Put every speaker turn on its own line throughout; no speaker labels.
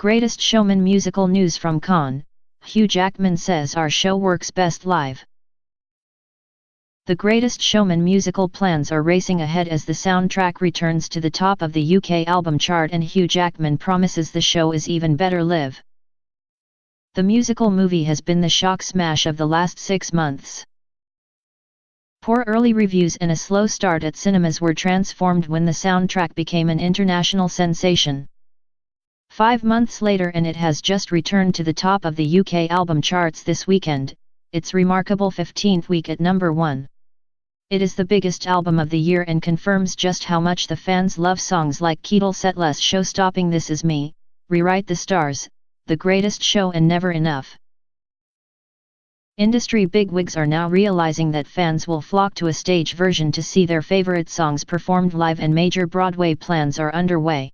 Greatest Showman musical news from Cannes. Hugh Jackman says our show works best live. The Greatest Showman musical plans are racing ahead as the soundtrack returns to the top of the UK album chart, and Hugh Jackman promises the show is even better live. The musical movie has been the shock smash of the last 6 months. Poor early reviews and a slow start at cinemas were transformed when the soundtrack became an international sensation. 5 months later, and it has just returned to the top of the UK album charts this weekend, its remarkable 15th week at number 1. It is the biggest album of the year and confirms just how much the fans love songs like Keatle Settle's Showstopping, This Is Me, Rewrite the Stars, The Greatest Show and Never Enough. Industry bigwigs are now realizing that fans will flock to a stage version to see their favorite songs performed live, and major Broadway plans are underway.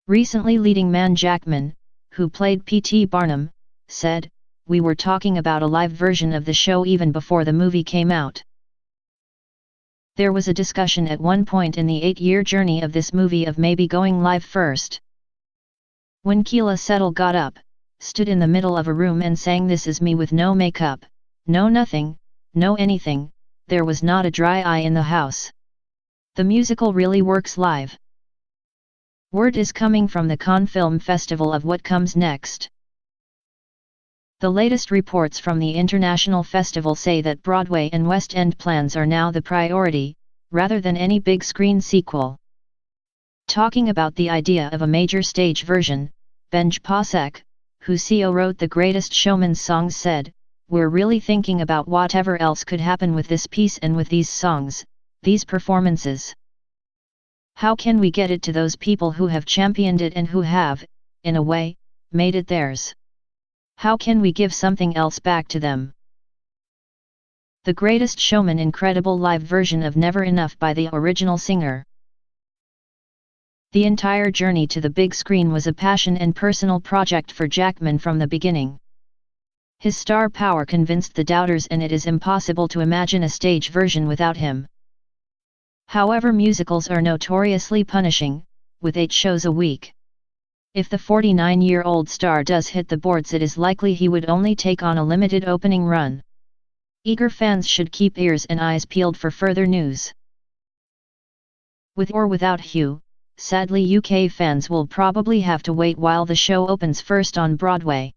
Recently, leading man Jackman, who played P.T. Barnum, said, "We were talking about a live version of the show even before the movie came out. There was a discussion at one point in the 8-year journey of this movie of maybe going live first." When Keala Settle got up, stood in the middle of a room and sang This Is Me with no makeup, no nothing, no anything, there was not a dry eye in the house. The musical really works live. Word is coming from the Cannes Film Festival of what comes next. The latest reports from the international festival say that Broadway and West End plans are now the priority, rather than any big screen sequel. Talking about the idea of a major stage version, Benj Pasek, who co-wrote The Greatest Showman songs, said, "We're really thinking about whatever else could happen with this piece and with these songs, these performances. How can we get it to those people who have championed it and who have, in a way, made it theirs? How can we give something else back to them?" The Greatest Showman incredible live version of Never Enough by the original singer. The entire journey to the big screen was a passion and personal project for Jackman from the beginning. His star power convinced the doubters, and it is impossible to imagine a stage version without him. However, musicals are notoriously punishing, with 8 shows a week. If the 49-year-old star does hit the boards, it is likely he would only take on a limited opening run. Eager fans should keep ears and eyes peeled for further news. With or without Hugh, sadly UK fans will probably have to wait while the show opens first on Broadway.